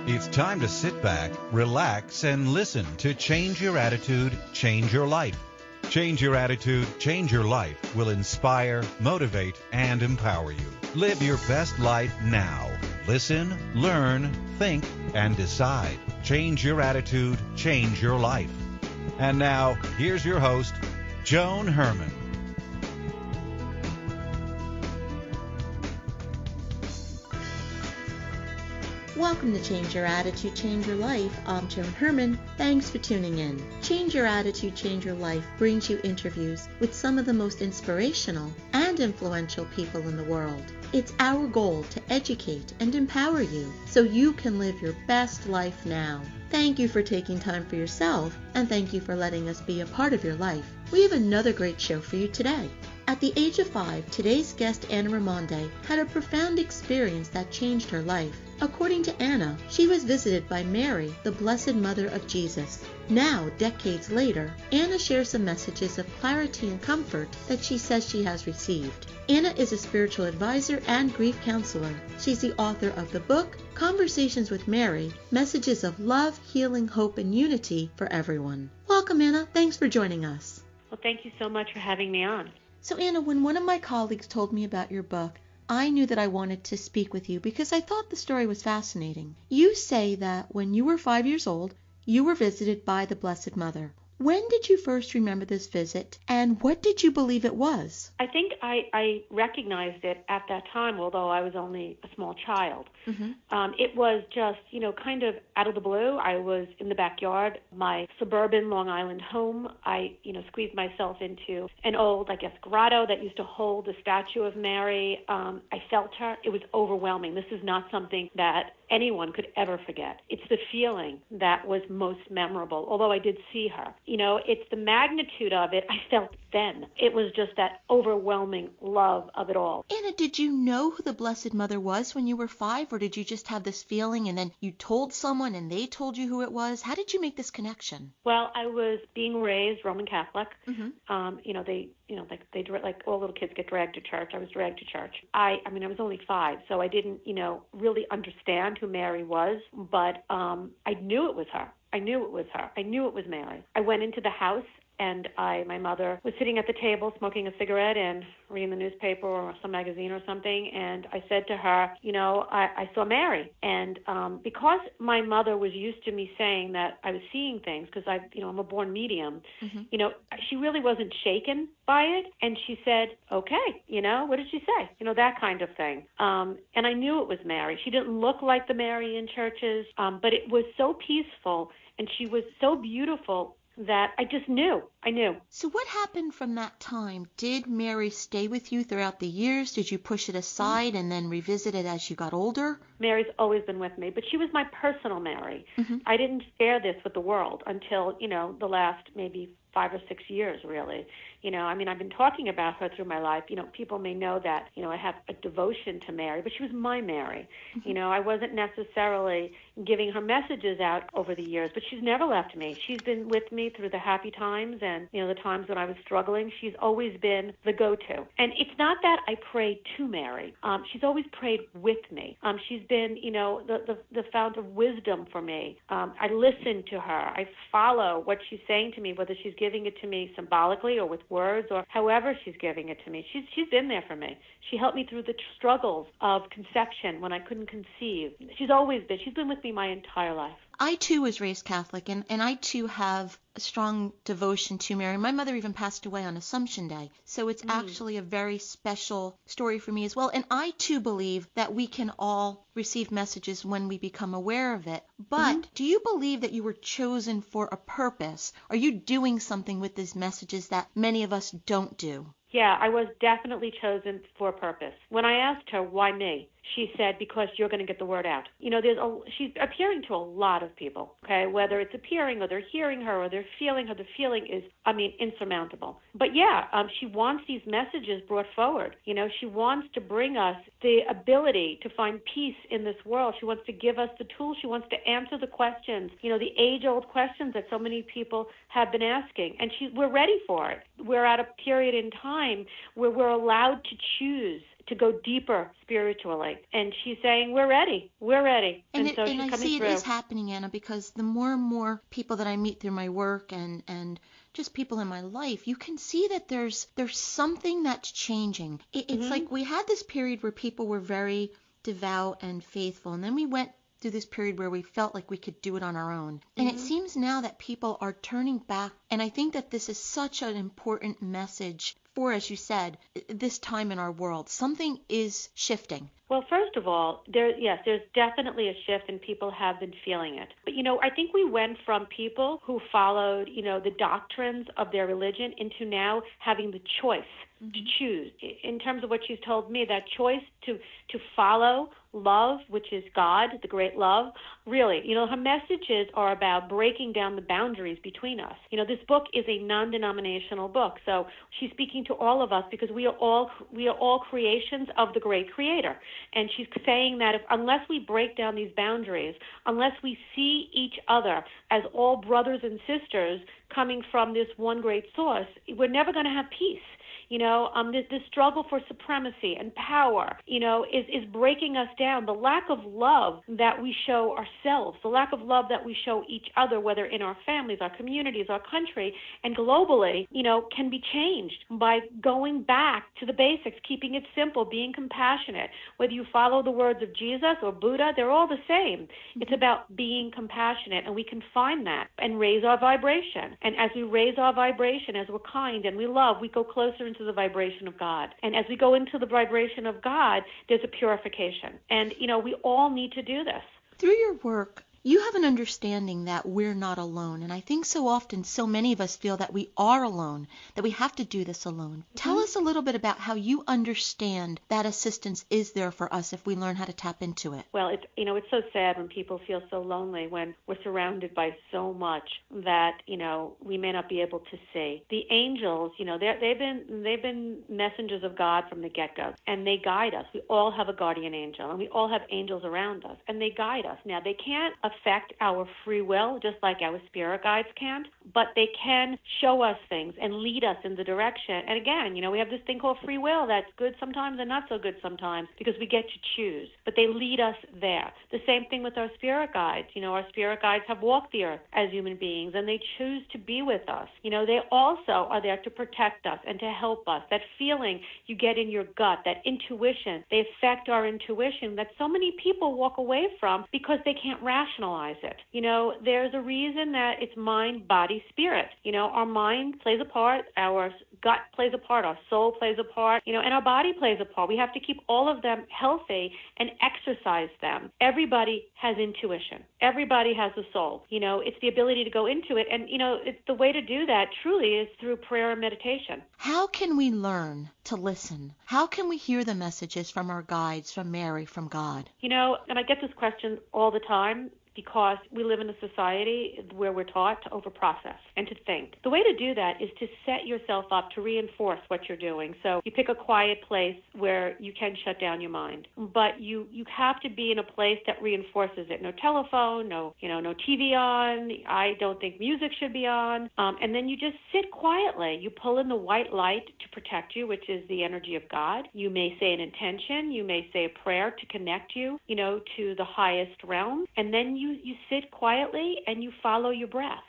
It's time to sit back, relax, and listen to Change Your Attitude, Change Your Life. Change Your Attitude, Change Your Life will inspire, motivate, and empower you. Live your best life now. Listen, learn, think, and decide. Change your attitude, change your life. And now, here's your host, Joan Herman. Welcome to Change Your Attitude, Change Your Life. I'm Joan Herman. Thanks for tuning in. Change Your Attitude, Change Your Life brings you interviews with some of the most inspirational and influential people in the world. It's our goal to educate and empower you so you can live your best life now. Thank you for taking time for yourself, and thank you for letting us be a part of your life. We have another great show for you today. At the age of 5, today's guest Anna Raimondi had a profound experience that changed her life. According to Anna, she was visited by Mary, the Blessed Mother of Jesus. Now, decades later, Anna shares some messages of clarity and comfort that she says she has received. Anna is a spiritual advisor and grief counselor. She's the author of the book, Conversations with Mary, Messages of Love, Healing, Hope, and Unity for Everyone. Welcome, Anna. Thanks for joining us. Well, thank you so much for having me on. So, Anna, when one of my colleagues told me about your book, I knew that I wanted to speak with you because I thought the story was fascinating. You say that when you were 5 years old, you were visited by the Blessed Mother. When did you first remember this visit, and what did you believe it was? I think I recognized it at that time, although I was only a small child. Mm-hmm. It was just, kind of out of the blue. I was in the backyard, my suburban Long Island home. I, squeezed myself into an old, grotto that used to hold a statue of Mary. I felt her. It was overwhelming. This is not something that anyone could ever forget. It's the feeling that was most memorable, although I did see her. It's the magnitude of it I felt then. It was just that overwhelming love of it all. Anna, did you know who the Blessed Mother was when you were 5, or did you just have this feeling and then you told someone and they told you who it was? How did you make this connection? Well, I was being raised Roman Catholic. Mm-hmm. Like all little kids get dragged to church. I was dragged to church. I was only 5, so I didn't, really understand who Mary was, but I knew it was her. I knew it was Mary. I went into the house, and my mother was sitting at the table smoking a cigarette and reading the newspaper or some magazine or something, and I said to her, I saw Mary. And because my mother was used to me saying that I was seeing things, because I'm a born medium, mm-hmm. She really wasn't shaken by it, and she said, okay, what did she say? That kind of thing. And I knew it was Mary. She didn't look like the Mary in churches, but it was so peaceful, and she was so beautiful that I just knew. I knew. So what happened from that time? Did Mary stay with you throughout the years? Did you push it aside and then revisit it as you got older? Mary's always been with me, but she was my personal Mary. Mm-hmm. I didn't share this with the world until, the last maybe 5 or 6 years, really. I've been talking about her through my life. People may know that, I have a devotion to Mary, but she was my Mary. Mm-hmm. I wasn't necessarily giving her messages out over the years, but she's never left me. She's been with me through the happy times and, the times when I was struggling. She's always been the go-to. And it's not that I prayed to Mary. She's always prayed with me. She's been, the fount of wisdom for me. I listen to her. I follow what she's saying to me, whether she's giving it to me symbolically or with words or however she's giving it to me. She's been there for me. She helped me through the struggles of conception when I couldn't conceive. She's been with me my entire life. I, too, was raised Catholic, and I, too, have a strong devotion to Mary. My mother even passed away on Assumption Day, so it's actually a very special story for me as well. And I, too, believe that we can all receive messages when we become aware of it. But do you believe that you were chosen for a purpose? Are you doing something with these messages that many of us don't do? Yeah, I was definitely chosen for a purpose. When I asked her, why me? She said, because you're going to get the word out. She's appearing to a lot of people, okay, whether it's appearing or they're hearing her or they're feeling her. The feeling is, insurmountable. But yeah, she wants these messages brought forward. She wants to bring us the ability to find peace in this world. She wants to give us the tools. She wants to answer the questions, the age-old questions that so many people have been asking. And we're ready for it. We're at a period in time where we're allowed to choose to go deeper spiritually. And she's saying, we're ready. We're ready. And so she's I coming see through. It is happening, Anna, because the more and more people that I meet through my work and just people in my life, you can see that there's something that's changing. It's like we had this period where people were very devout and faithful, and then we went through this period where we felt like we could do it on our own. And it seems now that people are turning back, and I think that this is such an important message for, as you said, this time in our world. Something is shifting. Well, first of all, there's definitely a shift, and people have been feeling it. But, I think we went from people who followed, the doctrines of their religion into now having the choice to choose. In terms of what she's told me, that choice to follow love, which is God, the great love, really, her messages are about breaking down the boundaries between us. This book is a non-denominational book, so she's speaking to all of us because we are all creations of the great Creator. And she's saying that unless we break down these boundaries, unless we see each other as all brothers and sisters coming from this one great source, we're never going to have peace. This struggle for supremacy and power, is breaking us down. The lack of love that we show ourselves, the lack of love that we show each other, whether in our families, our communities, our country, and globally, can be changed by going back to the basics, keeping it simple, being compassionate. Whether you follow the words of Jesus or Buddha, they're all the same. It's about being compassionate, and we can find that and raise our vibration. And as we raise our vibration, as we're kind and we love, we go closer into the vibration of God. And as we go into the vibration of God, there's a purification. And, we all need to do this. Through your work, you have an understanding that we're not alone. And I think so often, so many of us feel that we are alone, that we have to do this alone. Tell us a little bit about how you understand that assistance is there for us if we learn how to tap into it. Well, it's so sad when people feel so lonely when we're surrounded by so much that, we may not be able to see. The angels, they've been messengers of God from the get-go, and they guide us. We all have a guardian angel, and we all have angels around us, and they guide us. Now, they can't affect our free will, just like our spirit guides can't, but they can show us things and lead us in the direction. And again, we have this thing called free will that's good sometimes and not so good sometimes because we get to choose, but they lead us there. The same thing with our spirit guides. Our spirit guides have walked the earth as human beings, and they choose to be with us. They also are there to protect us and to help us. That feeling you get in your gut, that intuition, they affect our intuition that so many people walk away from because they can't rationalize it. There's a reason that it's mind, body, spirit. Our mind plays a part, our gut plays a part, our soul plays a part, and our body plays a part. We have to keep all of them healthy and exercise them. Everybody has intuition. Everybody has a soul. It's the ability to go into it. And, it's the way to do that truly is through prayer and meditation. How can we learn to listen? How can we hear the messages from our guides, from Mary, from God? And I get this question all the time, because we live in a society where we're taught to overprocess and to think. The way to do that is to set yourself up to reinforce what you're doing. So you pick a quiet place where you can shut down your mind. But you have to be in a place that reinforces it. No telephone, no TV on. I don't think music should be on. And then you just sit quietly. You pull in the white light to protect you, which is the energy of God. You may say an intention. You may say a prayer to connect you, to the highest realm. And then you sit quietly and you follow your breath.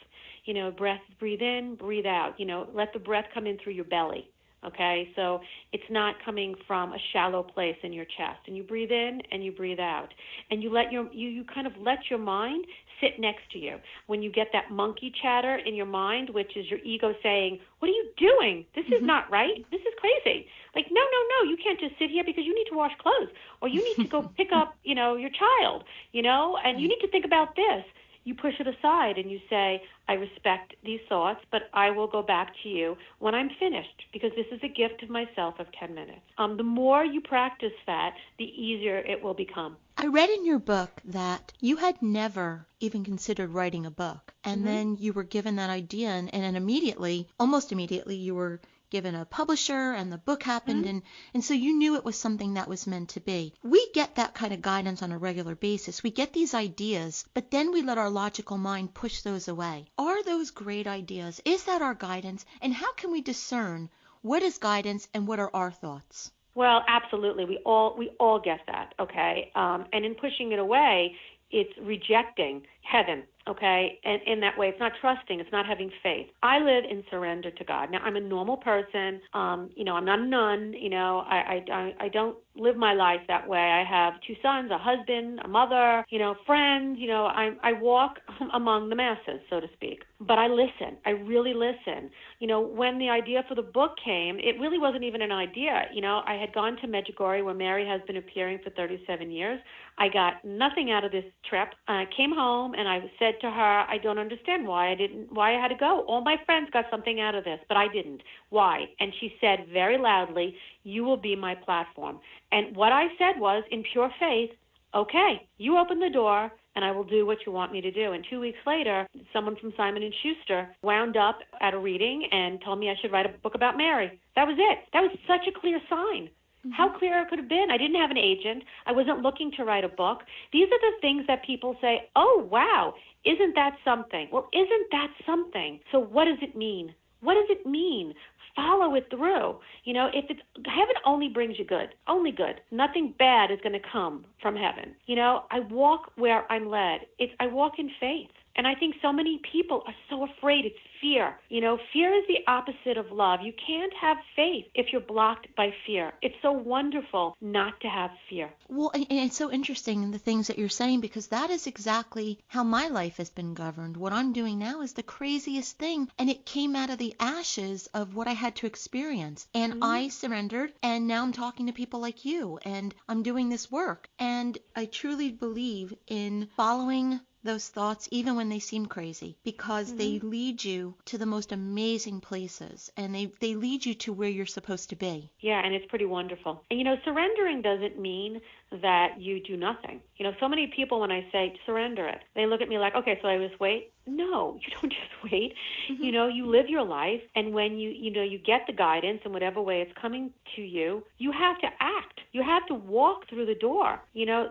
Breathe in, breathe out. Let the breath come in through your belly. Okay, so it's not coming from a shallow place in your chest. And you breathe in and you breathe out. And you kind of let your mind sit next to you. When you get that monkey chatter in your mind, which is your ego saying, "What are you doing? This is not right. This is crazy." Like, no, you can't just sit here because you need to wash clothes, or you need to go pick up, your child, and you need to think about this. You push it aside and you say, "I respect these thoughts, but I will go back to you when I'm finished, because this is a gift of myself of 10 minutes. The more you practice that, the easier it will become. I read in your book that you had never even considered writing a book, and then you were given that idea, and then almost immediately, you were given a publisher, and the book happened, and so you knew it was something that was meant to be. We get that kind of guidance on a regular basis. We get these ideas, but then we let our logical mind push those away. Are those great ideas? Is that our guidance? And how can we discern what is guidance and what are our thoughts? Well, absolutely. We all get that, okay? And in pushing it away, it's rejecting heaven, okay? And in that way, it's not trusting, it's not having faith. I live in surrender to God. Now, I'm a normal person. I'm not a nun. I don't live my life that way. I have 2 sons, a husband, a mother, friends. I walk among the masses, so to speak. But I listen. I really listen. When the idea for the book came, it really wasn't even an idea. I had gone to Medjugorje, where Mary has been appearing for 37 years. I got nothing out of this trip. I came home and I said to her, I don't understand why I had to go. All my friends got something out of this, but I didn't. Why? And she said very loudly, you will be my platform. And what I said was, in pure faith, okay, you open the door and I will do what you want me to do. And 2 weeks later, someone from Simon & Schuster wound up at a reading and told me I should write a book about Mary. That was it. That was such a clear sign. How clear it could have been. I didn't have an agent. I wasn't looking to write a book. These are the things that people say, oh, wow, isn't that something? Well, isn't that something? So what does it mean? What does it mean? Follow it through. If it's heaven only brings you good, only good. Nothing bad is going to come from heaven. I walk where I'm led. I walk in faith. And I think so many people are so afraid. It's fear. Fear is the opposite of love. You can't have faith if you're blocked by fear. It's so wonderful not to have fear. Well, and it's so interesting in the things that you're saying, because that is exactly how my life has been governed. What I'm doing now is the craziest thing, and it came out of the ashes of what I had to experience. And I surrendered, and now I'm talking to people like you, and I'm doing this work. And I truly believe in following those thoughts, even when they seem crazy, because they lead you to the most amazing places, and they lead you to where you're supposed to be. Yeah, and it's pretty wonderful. And surrendering doesn't mean that you do nothing. So many people, when I say surrender it, they look at me like, okay, so I just wait. No, you don't just wait. You live your life, and when you get the guidance in whatever way it's coming to you, you have to act. You have to walk through the door.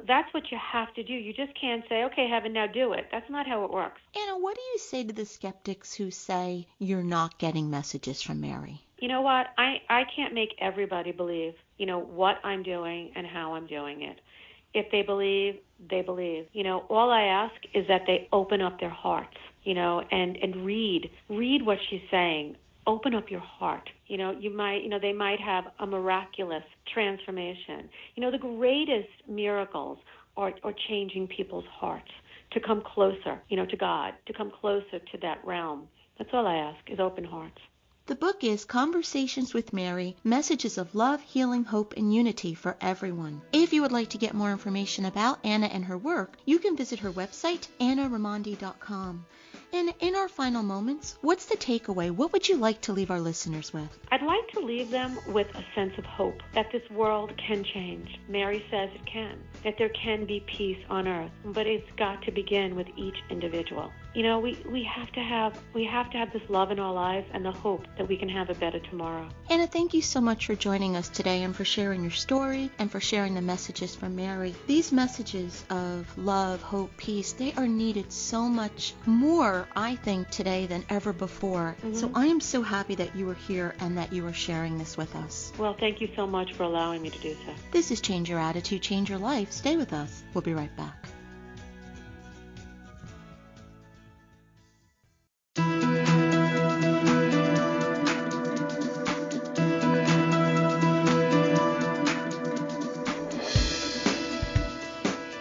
That's what you have to do. You just can't say, okay, heaven, now do it. That's not how it works. Anna, what do you say to the skeptics who say you're not getting messages from Mary? You know what? I can't make everybody believe, what I'm doing and how I'm doing it. If they believe, they believe. All I ask is that they open up their hearts, and read what she's saying. Open up your heart. They might have a miraculous transformation. The greatest miracles are changing people's hearts to come closer, to God, to come closer to that realm. That's all I ask, is open hearts. The book is Conversations with Mary, Messages of Love, Healing, Hope, and Unity for Everyone. If you would like to get more information about Anna and her work, you can visit her website, AnnaRaimondi.com. And in our final moments, what's the takeaway? What would you like to leave our listeners with? I'd like to leave them with a sense of hope that this world can change. Mary says it can, that there can be peace on earth, but it's got to begin with each individual. We have to have this love in our lives and the hope that we can have a better tomorrow. Anna, thank you so much for joining us today and for sharing your story and for sharing the messages from Mary. These messages of love, hope, peace, they are needed so much more, I think, today than ever before. So I am so happy that you were here and that you are sharing this with us. Well, thank you so much for allowing me to do so. This is Change Your Attitude, Change Your Life. Stay with us. We'll be right back.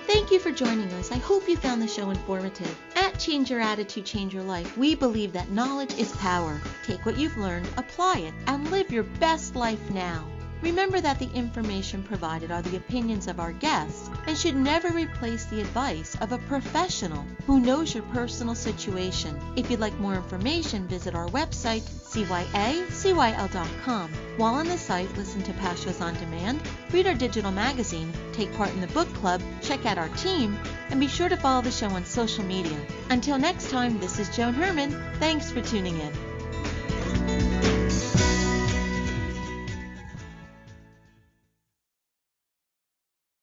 Thank you for joining us. I hope you found the show informative. At Change Your Attitude, Change Your Life, we believe that knowledge is power. Take what you've learned, apply it, and live your best life now. Remember that the information provided are the opinions of our guests and should never replace the advice of a professional who knows your personal situation. If you'd like more information, visit our website, CYACYL.com. While on the site, listen to past shows on demand, read our digital magazine, take part in the book club, check out our team, and be sure to follow the show on social media. Until next time, this is Joan Herman. Thanks for tuning in.